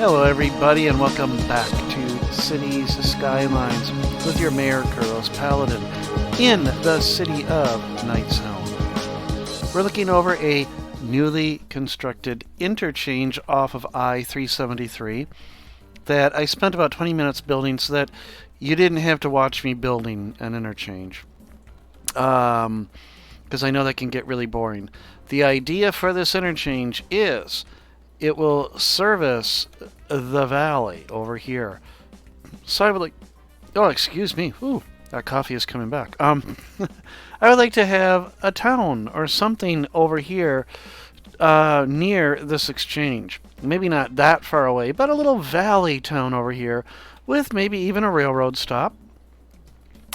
Hello everybody and welcome back to Cities Skylines with your Mayor Kuros, Paladin, in the city of Night's Helm. We're looking over a newly constructed interchange off of I-373 that I spent about 20 minutes building so that you didn't have to watch me building an interchange. Because I know that can get really boring. The idea for this interchange is it will service the valley over here. So I would like... Oh, excuse me. Ooh, that coffee is coming back. I would like to have a town or something over here near this exchange. Maybe not that far away, but a little valley town over here with maybe even a railroad stop.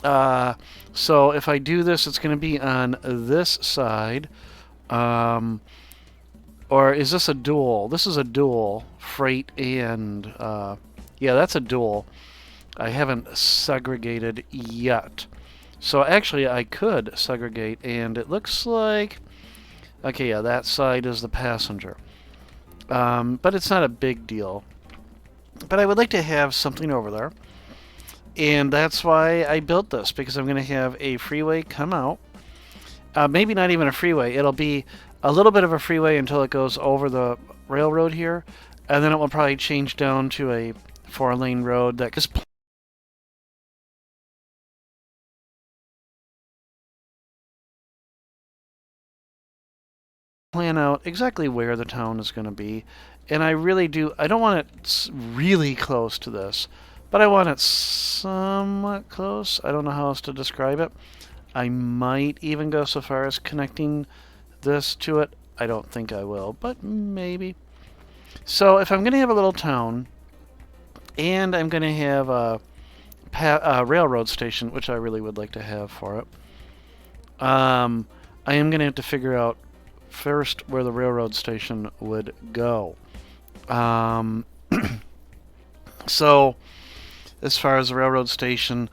So if I do this, it's going to be on this side. Or is this a dual? This is a dual. Freight and... yeah, that's a dual. I haven't segregated yet. So actually I could segregate, and it looks like... Okay, yeah, that side is the passenger. But it's not a big deal. But I would like to have something over there. And that's why I built this, because I'm going to have a freeway come out. Maybe not even a freeway. It'll be a little bit of a freeway until it goes over the railroad here, and then it will probably change down to a 4-lane road that just plan out exactly where the town is going to be. And I really do, I don't want it really close to this, but I want it somewhat close. I don't know how else to describe it. I might even go so far as connecting this to it. I don't think I will, but maybe. So if I'm going to have a little town, and I'm going to have a railroad station, which I really would like to have for it, I am going to have to figure out first where the railroad station would go. So as far as the railroad station,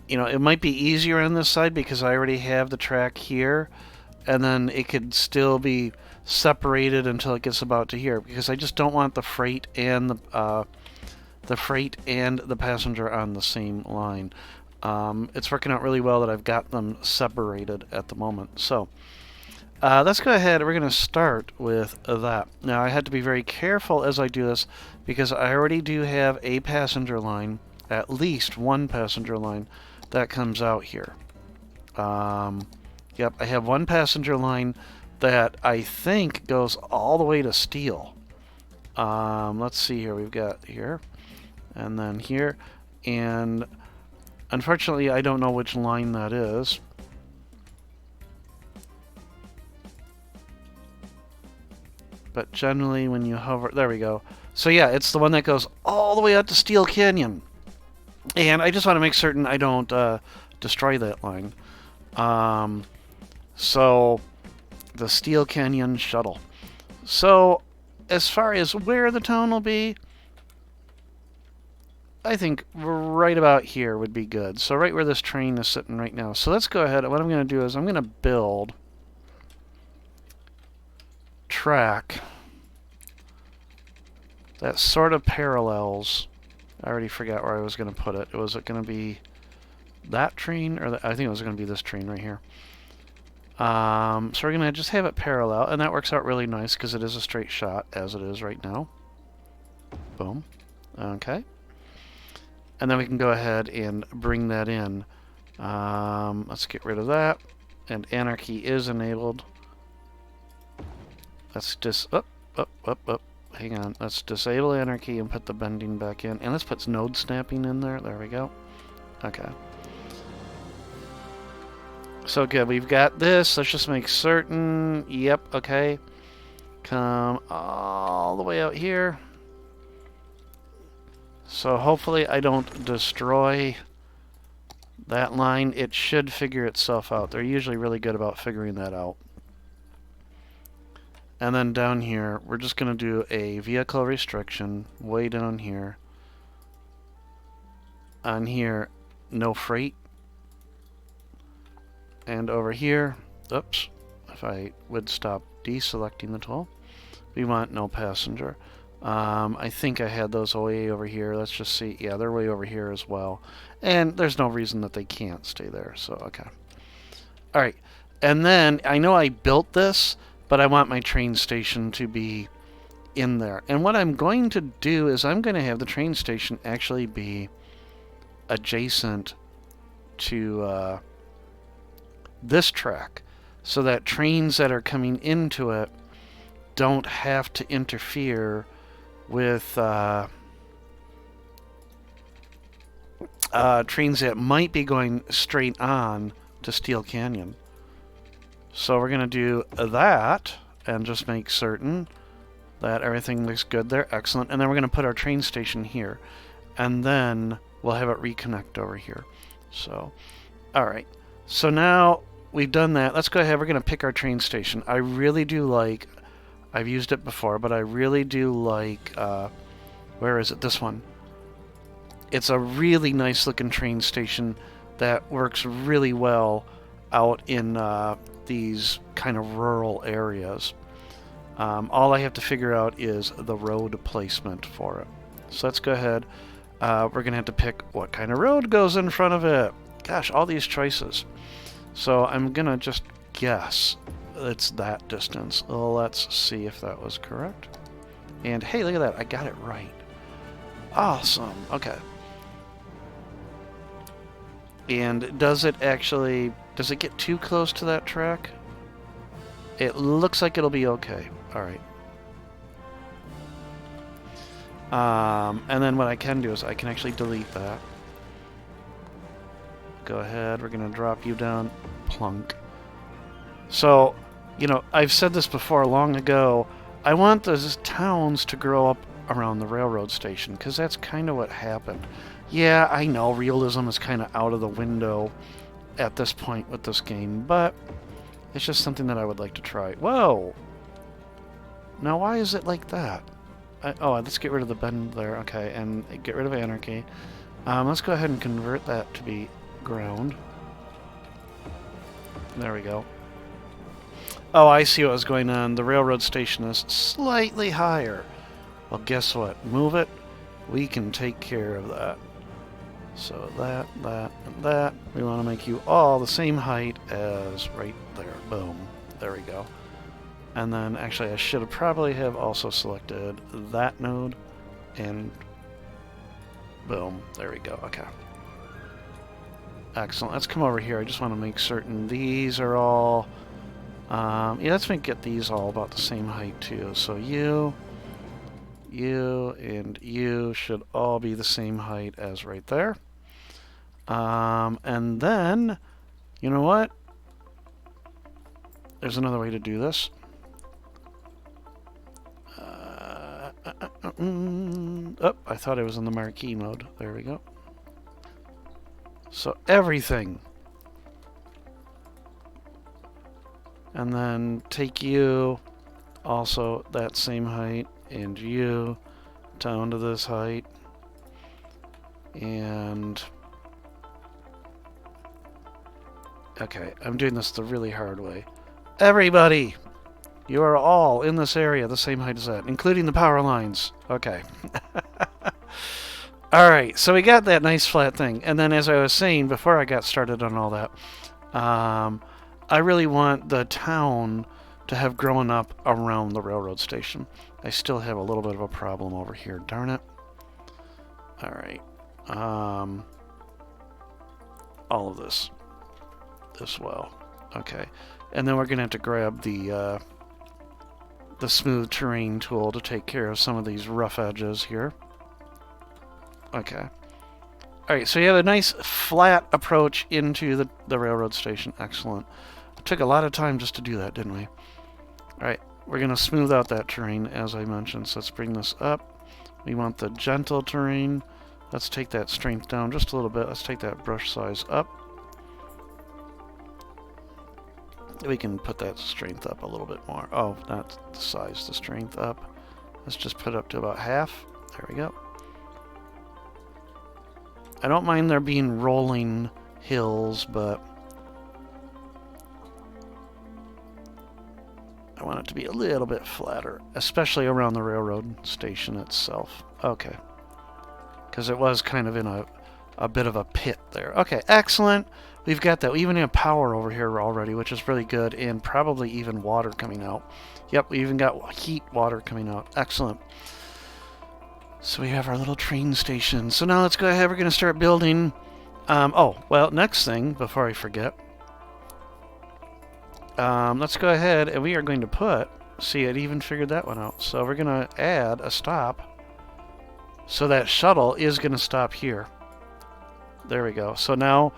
you know, it might be easier on this side because I already have the track here, and then it could still be separated until it gets about to here, because I just don't want the freight and the passenger on the same line. It's working out really well that I've got them separated at the moment. So let's go ahead. We're going to start with that. Now I had to be very careful as I do this because I already do have a passenger line, at least one passenger line that comes out here. Yep, I have one passenger line that I think goes all the way to Steel. Let's see here. We've got here, and then here, and unfortunately I don't know which line that is. But generally when you hover, there we go. So yeah, it's the one that goes all the way out to Steel Canyon. And I just want to make certain I don't destroy that line. So the Steel Canyon shuttle. So as far as where the town will be, I think right about here would be good. So right where this train is sitting right now. So let's go ahead. What I'm going to do is I'm going to build track that sort of parallels. I already forgot where I was going to put it. Was it going to be that train? Or I think it was going to be this train right here. So we're going to just have it parallel, and that works out really nice because it is a straight shot, as it is right now. Boom. Okay. And then we can go ahead and bring that in. Let's get rid of that. And anarchy is enabled. Let's just... Hang on. Let's disable anarchy and put the bending back in. And let's put node snapping in there. There we go. Okay. So good. We've got this. Let's just make certain. Yep. Okay. Come all the way out here. So hopefully I don't destroy that line. It should figure itself out. They're usually really good about figuring that out. And then down here, we're just going to do a vehicle restriction way down here. On here, no freight. And over here, oops, if I would stop deselecting the tool, we want no passenger. I think I had those way over here. Let's just see. Yeah, they're way over here as well. And there's no reason that they can't stay there. So, okay. All right. And then I know I built this, but I want my train station to be in there. And what I'm going to do is I'm going to have the train station actually be adjacent to this track, so that trains that are coming into it don't have to interfere with trains that might be going straight on to Steel Canyon. So we're going to do that and just make certain that everything looks good there. Excellent. And then we're going to put our train station here. And then we'll have it reconnect over here. So, all right. So now we've done that. Let's go ahead. We're going to pick our train station. I really do like... I've used it before, but I really do like... where is it? This one. It's a really nice looking train station that works really well out in these kind of rural areas. All I have to figure out is the road placement for it. So let's go ahead. We're going to have to pick what kind of road goes in front of it. Gosh, all these choices. So I'm going to just guess it's that distance. Well, let's see if that was correct. And hey, look at that. I got it right. Awesome. Okay. And does it actually... Does it get too close to that track? It looks like it'll be okay. All right. And then what I can do is I can actually delete that. Go ahead. We're going to drop you down. Plunk. So, you know, I've said this before long ago. I want those towns to grow up around the railroad station, because that's kind of what happened. Yeah, I know realism is kind of out of the window at this point with this game, but it's just something that I would like to try. Whoa! Now, why is it like that? Oh, let's get rid of the bend there. Okay, and get rid of anarchy. Let's go ahead and convert that to be ground. There we go. Oh, I see what was going on. The railroad station is slightly higher. Well, guess what? Move it. We can take care of that. So that, and that. We want to make you all the same height as right there. Boom. There we go. And then, actually, I should have probably have also selected that node. And boom. There we go. Okay. Excellent. Let's come over here. I just want to make certain these are all... yeah, let's get these all about the same height, too. So you, and you should all be the same height as right there. And then, you know what? There's another way to do this. Oh, I thought I was in the marquee mode. There we go. So everything. And then take you, also that same height, and you down to this height. And... okay, I'm doing this the really hard way. Everybody! You are all in this area the same height as that, including the power lines. Okay. Alright, so we got that nice flat thing. And then as I was saying before I got started on all that, I really want the town to have grown up around the railroad station. I still have a little bit of a problem over here. Darn it. Alright. All of this. This well. Okay. And then we're going to have to grab the smooth terrain tool to take care of some of these rough edges here. Okay. Alright, so you have a nice flat approach into the railroad station. Excellent. It took a lot of time just to do that, didn't we? Alright, we're going to smooth out that terrain, as I mentioned. So let's bring this up. We want the gentle terrain. Let's take that strength down just a little bit. Let's take that brush size up. We can put that strength up a little bit more. Oh, not the size, the strength up. Let's just put it up to about half. There we go. I don't mind there being rolling hills, but... I want it to be a little bit flatter, especially around the railroad station itself. Okay. Because it was kind of in a bit of a pit there. Okay, excellent. We've got that. We even have power over here already, which is really good, and probably even water coming out. Yep, we even got heat water coming out. Excellent. So we have our little train station. So now let's go ahead. We're going to start building. Oh, well, next thing, before I forget, let's go ahead and we are going to put, see, it even figured that one out. So we're going to add a stop. So that shuttle is going to stop here. There we go. So now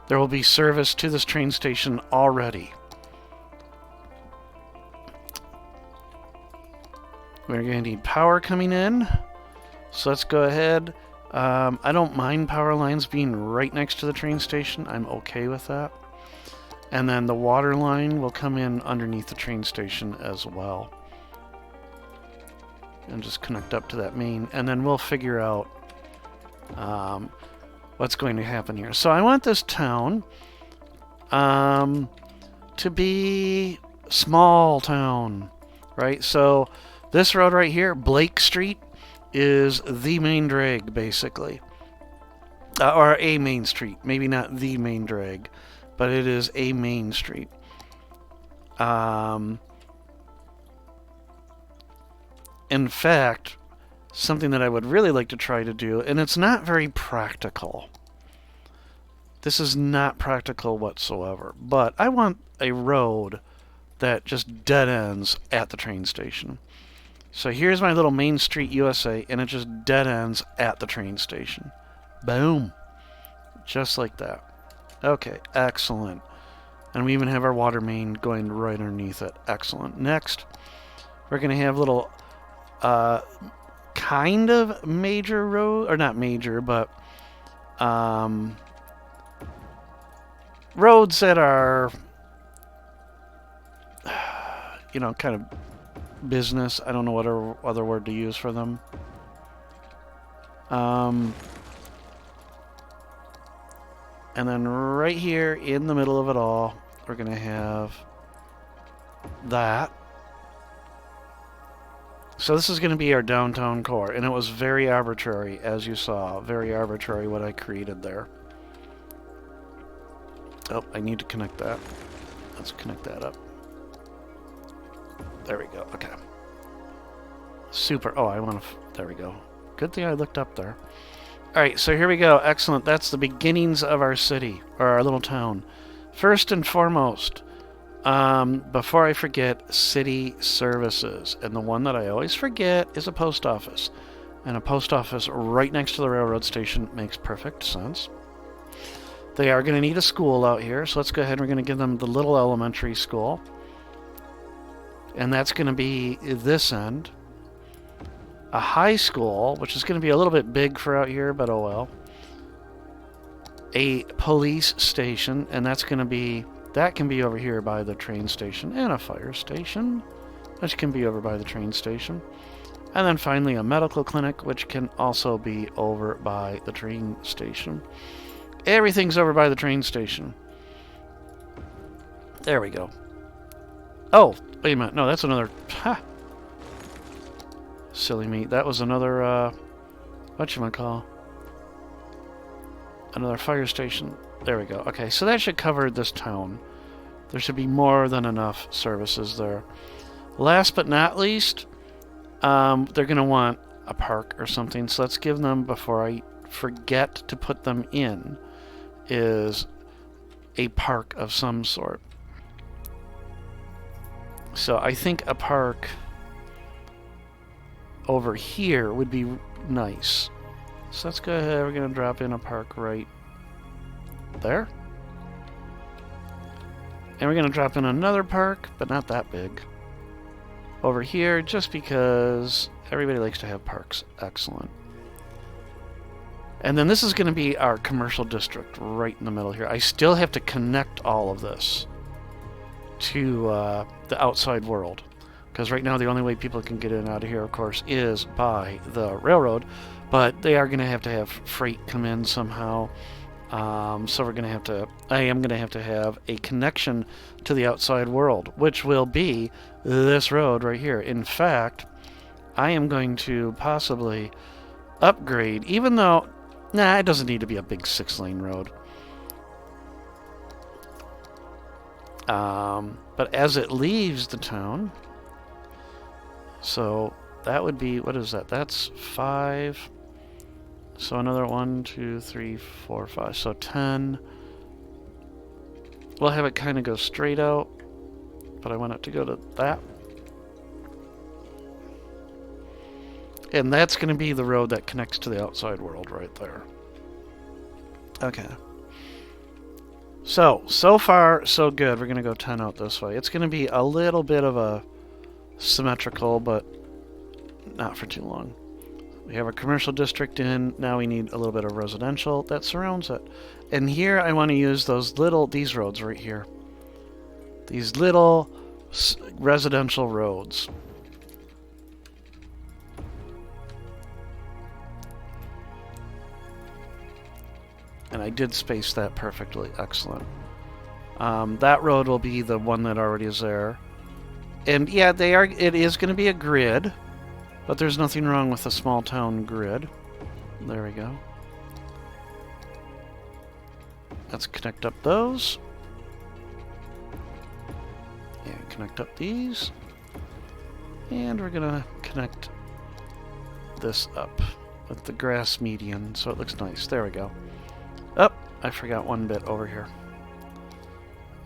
there will be service to this train station already. We're going to need power coming in. So let's go ahead. I don't mind power lines being right next to the train station. I'm okay with that. And then the water line will come in underneath the train station as well. And just connect up to that main, and then we'll figure out what's going to happen here. So I want this town to be small town, right? So this road right here, Blake Street, is the main drag, basically. Or a main street. Maybe not the main drag, but it is a main street. In fact, something that I would really like to try to do, and it's not very practical. This is not practical whatsoever, but I want a road that just dead ends at the train station. So here's my little Main Street USA, and it just dead ends at the train station. Boom. Just like that. Okay, excellent. And we even have our water main going right underneath it. Excellent. Next, we're going to have little kind of major road, or not major, but roads that are, you know, kind of business. I don't know what other word to use for them. And then right here in the middle of it all, we're going to have that. So this is going to be our downtown core, and it was very arbitrary, as you saw. Very arbitrary what I created there. Oh, I need to connect that. Let's connect that up. There we go. Okay. Super. Oh, I want to... There we go. Good thing I looked up there. Alright, so here we go. Excellent. That's the beginnings of our city, or our little town. First and foremost, before I forget, city services. And the one that I always forget is a post office. And a post office right next to the railroad station makes perfect sense. They are going to need a school out here, so let's go ahead and we're going to give them the little elementary school. And that's going to be this end. A high school, which is going to be a little bit big for out here, but oh well. A police station, and that's going to be... That can be over here by the train station, and a fire station, which can be over by the train station. And then finally a medical clinic, which can also be over by the train station. Everything's over by the train station. There we go. Oh, wait a minute. No, that's another... Ha! Silly me. That was another, whatchamacall? Another fire station. There we go. Okay, so that should cover this town. There should be more than enough services there. Last but not least, they're going to want a park or something. So let's give them, before I forget to put them in, is a park of some sort. So I think a park over here would be nice. So let's go ahead. We're going to drop in a park right there. And we're going to drop in another park, but not that big, over here, just because everybody likes to have parks. Excellent. And then this is going to be our commercial district right in the middle here. I still have to connect all of this to the outside world, because right now the only way people can get in and out of here, of course, is by the railroad. But they are going to have freight come in somehow. So we're gonna have to. I am gonna have to have a connection to the outside world, which will be this road right here. In fact, I am going to possibly upgrade, even though, nah, it doesn't need to be a big 6-lane road. But as it leaves the town, so that would be, what is that? That's 5. So another 1, 2, 3, 4, 5. So 10. We'll have it kind of go straight out, but I want it to go to that. And that's going to be the road that connects to the outside world right there. Okay. So far, so good. We're going to go 10 out this way. It's going to be a little bit of a symmetrical, but not for too long. We have a commercial district in. Now we need a little bit of residential that surrounds it. And here I want to use these roads right here. These little residential roads. And I did space that perfectly. Excellent. That road will be the one that already is there. And yeah, it is going to be a grid, but there's nothing wrong with a small town grid. There we go. Let's connect up those. And connect up these. And we're going to connect this up with the grass median so it looks nice. There we go. Oh, I forgot one bit over here.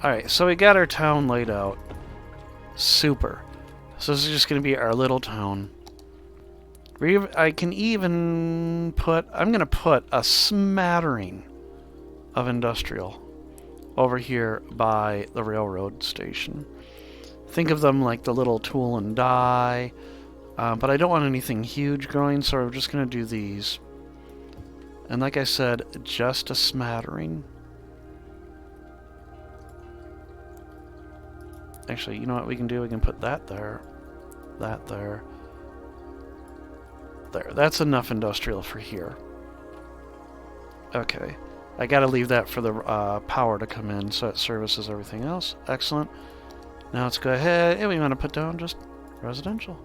Alright, so we got our town laid out. Super. So this is just going to be our little town. I can even put... I'm going to put a smattering of industrial over here by the railroad station. Think of them like the little tool and die. But I don't want anything huge growing, so we're just going to do these. And like I said, just a smattering. Actually, you know what we can do? We can put that there. That there. There. That's enough industrial for here. Okay. I gotta leave that for the power to come in so it services everything else. Excellent. Now let's go ahead and we want to put down just residential.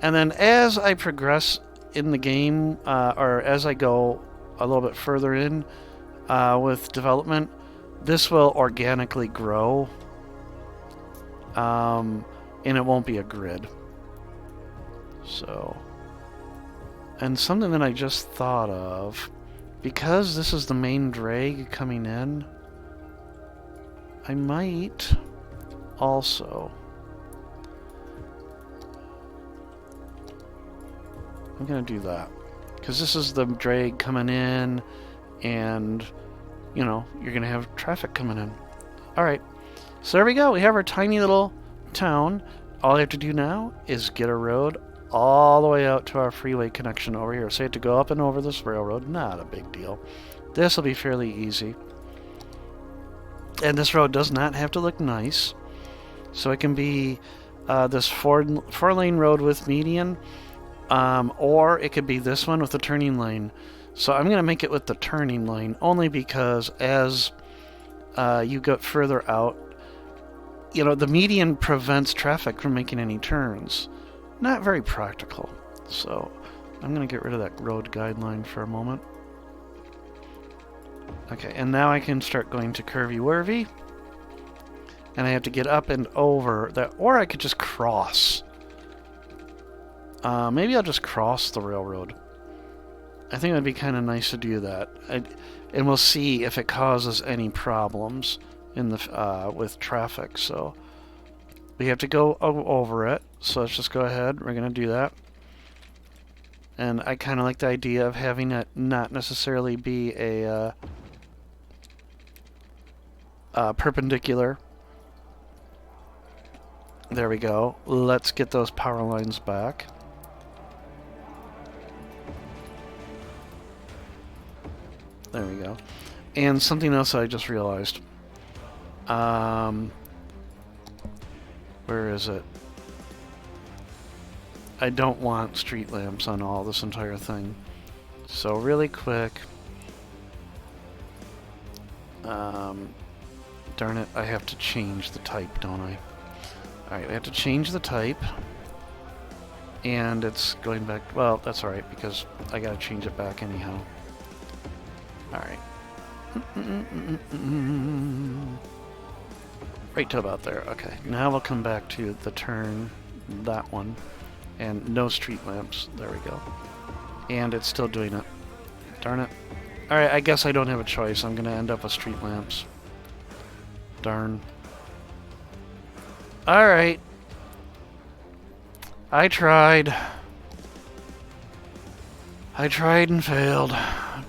And then as I progress in the game, or as I go a little bit further in with development, this will organically grow, and it won't be a grid. So, and something that I just thought of, because this is the main drag coming in, I might also... I'm going to do that. Because this is the drag coming in, and, you know, you're going to have traffic coming in. Alright, so there we go. We have our tiny little town. All I have to do now is get a road all the way out to our freeway connection over here. So you have to go up and over this railroad. Not a big deal. This will be fairly easy. And this road does not have to look nice. So it can be this four-lane road with median. Or it could be this one with the turning lane. So I'm going to make it with the turning lane only because as you get further out, you know, the median prevents traffic from making any turns. Not very practical. So I'm going to get rid of that road guideline for a moment. Okay, and now I can start going to curvy-wurvy. And I have to get up and over that, or I could just cross. Maybe I'll just cross the railroad. I think it would be kind of nice to do that. And we'll see if it causes any problems in the with traffic. So we have to go over it. So let's just go ahead. We're going to do that. And I kind of like the idea of having it not necessarily be a perpendicular. There we go. Let's get those power lines back. There we go. And something else I just realized. Where is it? I don't want street lamps on all this entire thing. So really quick. Darn it, I have to change the type, don't I? Alright, we have to change the type. And it's going back... Well, that's alright, because I gotta change it back anyhow. Alright. Right to about there. Okay, now we'll come back to the turn, that one. And no street lamps. There we go. And it's still doing it. Darn it. Alright, I guess I don't have a choice. I'm gonna end up with street lamps. Darn. Alright. I tried. I tried and failed.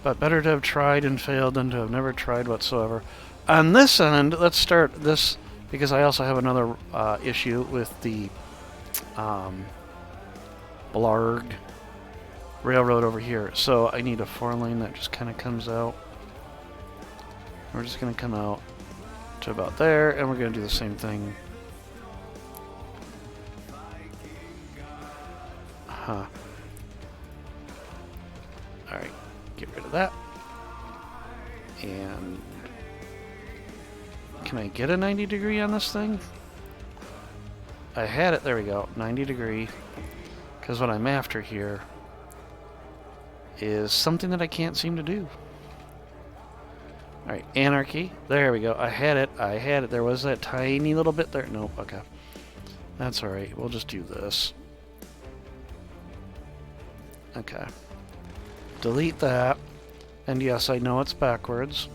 But better to have tried and failed than to have never tried whatsoever. On this end, let's start this, because I also have another issue with the Blarg railroad over here. So I need a 4-lane that just kind of comes out. We're just going to come out to about there, and we're going to do the same thing. Huh. Alright, get rid of that. And can I get a 90 degree on this thing? I had it, there we go, 90 degree. Because what I'm after here is something that I can't seem to do. Alright, anarchy. There we go. I had it. There was that tiny little bit there. Nope, okay. That's alright. We'll just do this. Okay. Delete that. And yes, I know it's backwards.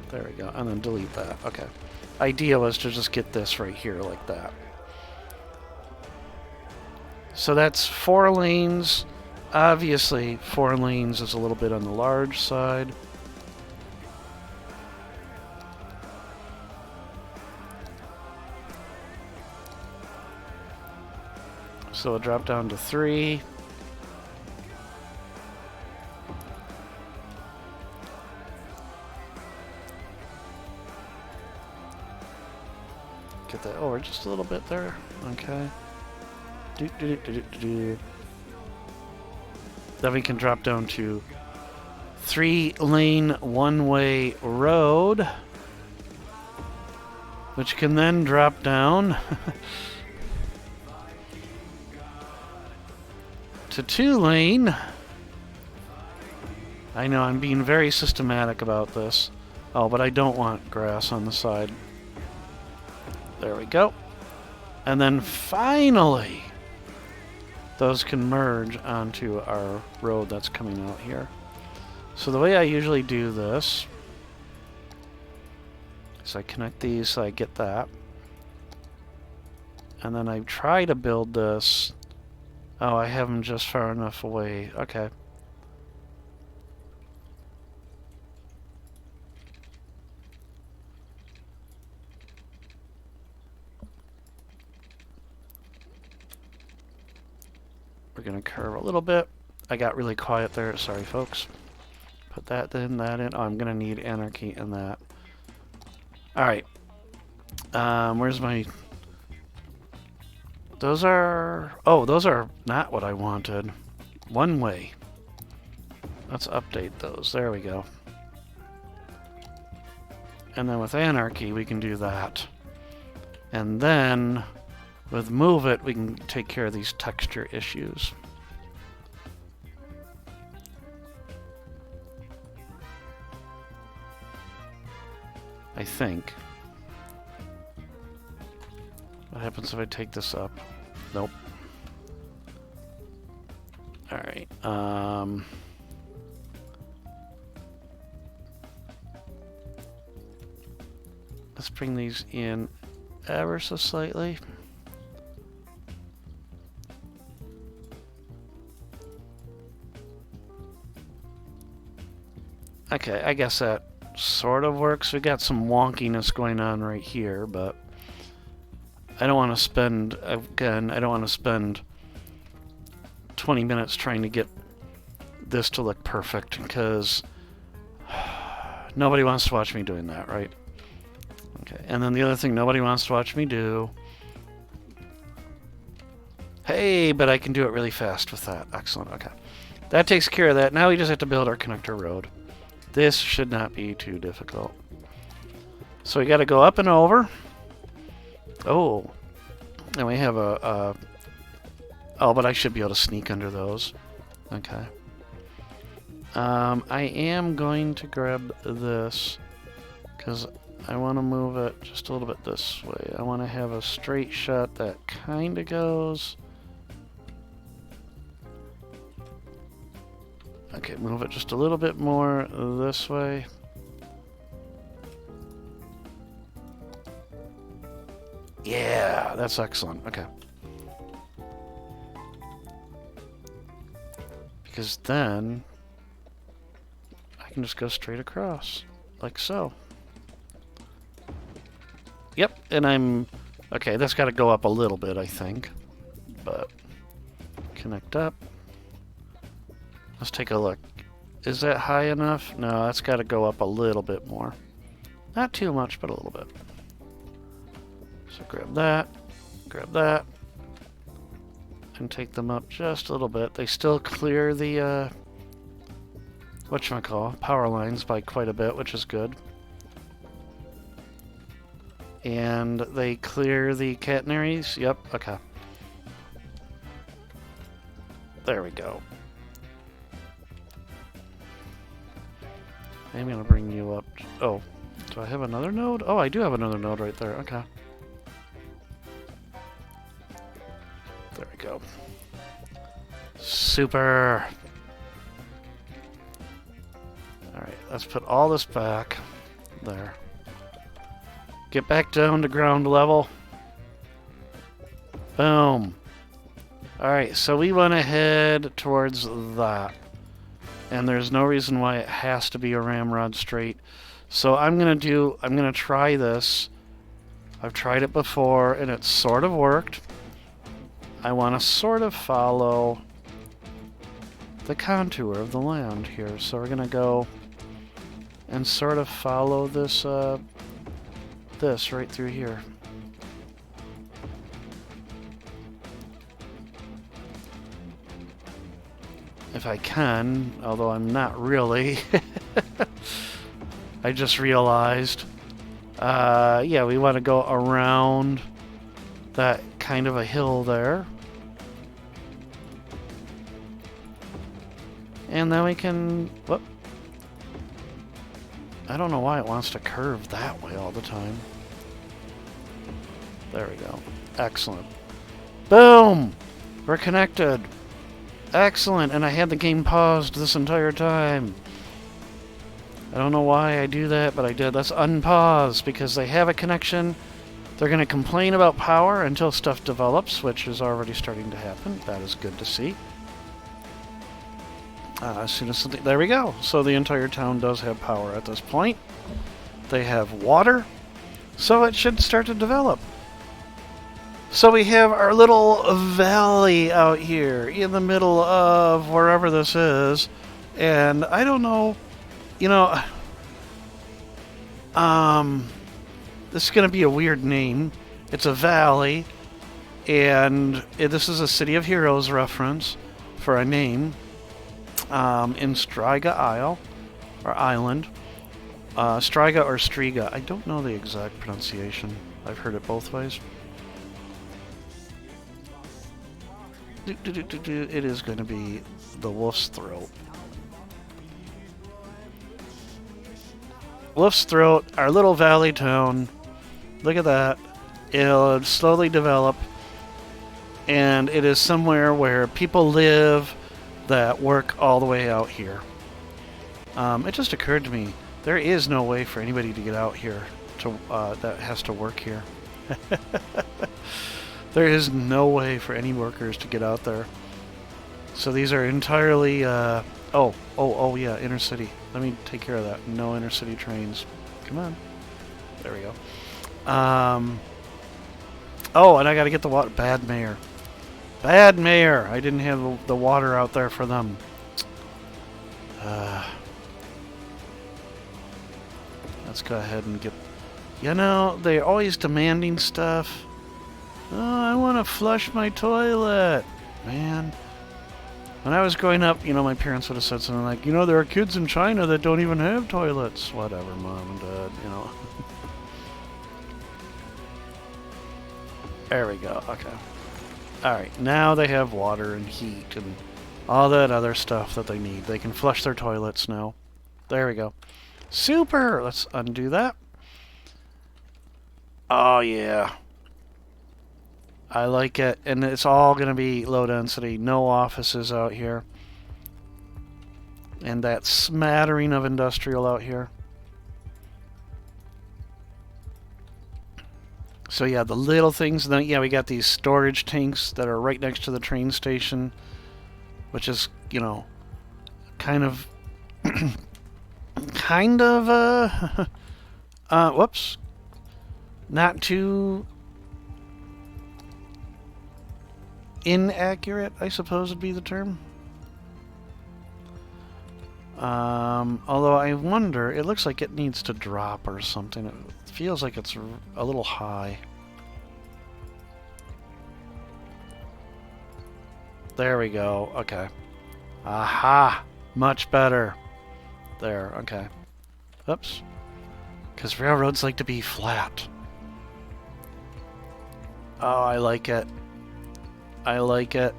There we go. And then delete that. Okay. Idea was to just get this right here like that. So that's 4 lanes. Obviously, 4 lanes is a little bit on the large side. So we'll drop down to 3. Get that over just a little bit there. Okay. Then we can drop down to 3-lane one-way road, which can then drop down to 2-lane. I know I'm being very systematic about this. Oh, but I don't want grass on the side. There we go. And then finally, those can merge onto our road that's coming out here. So the way I usually do this is I connect these so I get that. And then I try to build this. Oh, I have them just far enough away. Okay. We're going to curve a little bit. I got really quiet there. Sorry, folks. Put that in, that in. Oh, I'm going to need anarchy in that. Alright. Where's my... Those are... Oh, those are not what I wanted. One way. Let's update those. There we go. And then with anarchy, we can do that. And then... with move it, we can take care of these texture issues. I think. What happens if I take this up? Nope. Alright, let's bring these in ever so slightly. Okay, I guess that sort of works. We got some wonkiness going on right here, but I don't want to spend, again, I don't want to spend 20 minutes trying to get this to look perfect, because nobody wants to watch me doing that, right? Okay, and then the other thing nobody wants to watch me do, Hey, but I can do it really fast with that. Excellent. Okay. That takes care of that. Now we just have to build our connector road. This should not be too difficult. So we got to go up and over. Oh. And we have a... Oh, but I should be able to sneak under those. Okay. I am going to grab this because I want to move it just a little bit this way. I want to have a straight shot that kind of goes... Okay, move it just a little bit more this way. Yeah, that's excellent. Okay. Because then I can just go straight across, like so. Yep, and I'm... Okay, that's got to go up a little bit, I think. But connect up. Let's take a look. Is that high enough? No, that's got to go up a little bit more. Not too much, but a little bit. So grab that, and take them up just a little bit. They still clear the, whatchamacall, power lines by quite a bit, which is good. And they clear the catenaries. Yep, okay. There we go. I'm going to bring you up. Oh, do I have another node? Oh, I do have another node right there. Okay. There we go. Super. Alright, let's put all this back. There. Get back down to ground level. Boom. Alright, so we want to head towards that. And there's no reason why it has to be a ramrod straight. So I'm gonna try this. I've tried it before and it sort of worked. I want to sort of follow the contour of the land here. So we're gonna go and sort of follow this this right through here. If I can, although I'm not really. I just realized. Yeah, we want to go around that kind of a hill there. And then we can... Whoop. I don't know why it wants to curve that way all the time. There we go. Excellent. Boom! We're connected. Excellent, and I had the game paused this entire time. I don't know why I do that, but I did. Let's unpause, because they have a connection. They're going to complain about power until stuff develops, which is already starting to happen. That is good to see. As soon as something... There we go. So the entire town does have power at this point. They have water, so it should start to develop. So we have our little valley out here in the middle of wherever this is. And I don't know, you know, this is going to be a weird name. It's a valley, and this is a City of Heroes reference for a name in Striga Isle, or Island. Striga or Striga. I don't know the exact pronunciation. I've heard it both ways. It is going to be the Wolf's Throat. Wolf's Throat, our little valley town. Look at that. It'll slowly develop. And it is somewhere where people live that work all the way out here. It just occurred to me, there is no way for anybody to get out here to that has to work here. There is no way for any workers to get out there. So these are entirely, oh yeah, inner city. Let me take care of that. No inner city trains. Come on. There we go. Oh, and I gotta get the water. Bad mayor. Bad mayor. I didn't have the water out there for them. Let's go ahead and get... You know, they're always demanding stuff. Oh, I want to flush my toilet. Man. When I was growing up, my parents would have said something like, there are kids in China that don't even have toilets. Whatever, Mom and Dad, There we go. Okay. Alright, now they have water and heat and all that other stuff that they need. They can flush their toilets now. There we go. Super! Let's undo that. Oh, yeah. I like it. And it's all going to be low density. No offices out here. And that smattering of industrial out here. So yeah, the little things. Then yeah, we got these storage tanks that are right next to the train station, which is, kind of, whoops, not too inaccurate, I suppose would be the term. Although I wonder, it looks like it needs to drop or something. It feels like it's a little high. There we go. Okay. Aha! Much better. There. Okay. Oops. Because railroads like to be flat. Oh, I like it. I like it.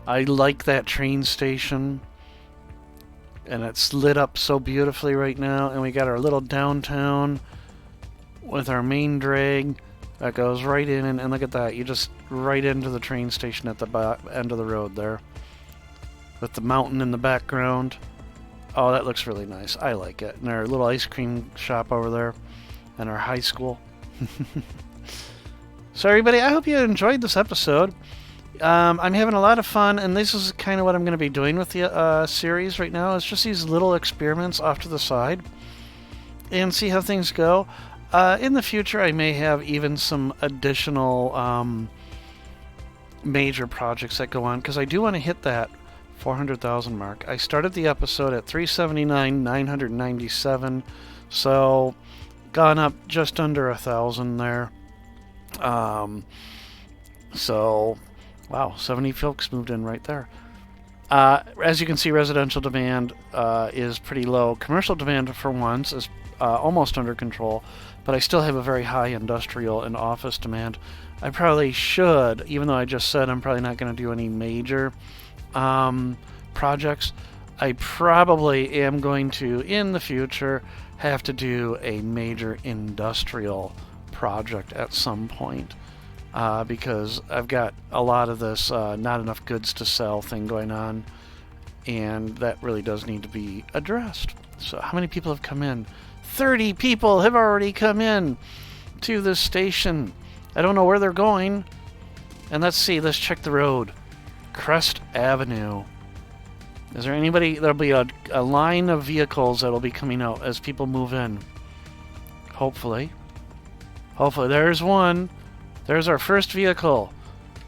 I like that train station. And it's lit up so beautifully right now. And we got our little downtown with our main drag that goes right in. And look at that. You just right into the train station at the end of the road there. With the mountain in the background. Oh, that looks really nice. I like it. And our little ice cream shop over there. And our high school. So everybody, I hope you enjoyed this episode. I'm having a lot of fun, and this is kind of what I'm going to be doing with the series right now. It's just these little experiments off to the side and see how things go. In the future, I may have even some additional major projects that go on, because I do want to hit that 400,000 mark. I started the episode at 379,997, so gone up just under 1,000 there. So, wow, 70 folks moved in right there. As you can see, residential demand is pretty low. Commercial demand, for once, is almost under control, but I still have a very high industrial and office demand. I probably should, even though I just said I'm probably not going to do any major projects, I probably am going to, in the future, have to do a major industrial project at some point. Because I've got a lot of this not enough goods to sell thing going on, and that really does need to be addressed. So how many people have come in? 30 people have already come in to this station. I don't know where they're going. And let's see, let's check the road. Crest Avenue. Is there anybody? There'll be a line of vehicles that'll be coming out as people move in. Hopefully. Hopefully. There's one. There's our first vehicle.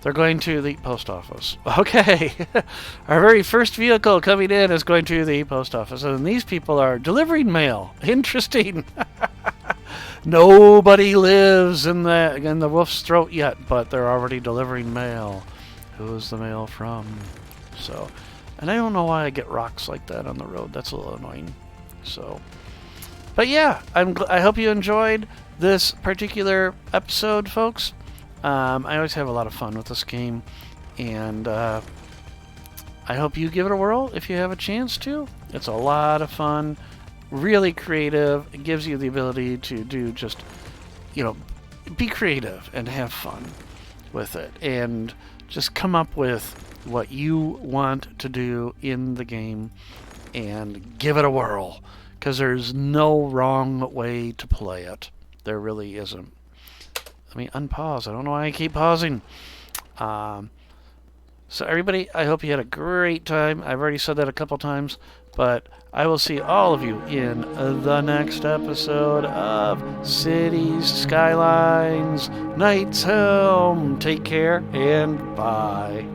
They're going to the post office. Okay. Our very first vehicle coming in is going to the post office. And these people are delivering mail. Interesting. Nobody lives in the wolf's throat yet, but they're already delivering mail. Who's the mail from? So, and I don't know why I get rocks like that on the road. That's a little annoying. So, but yeah, I hope you enjoyed this particular episode, folks. I always have a lot of fun with this game, and I hope you give it a whirl if you have a chance to. It's a lot of fun, really creative. It gives you the ability to do just, be creative and have fun with it, and just come up with what you want to do in the game and give it a whirl, because there's no wrong way to play it. There really isn't. Let me unpause. I don't know why I keep pausing. So everybody, I hope you had a great time. I've already said that a couple times, but I will see all of you in the next episode of Cities, Skylines, Knight's Helm. Take care and bye.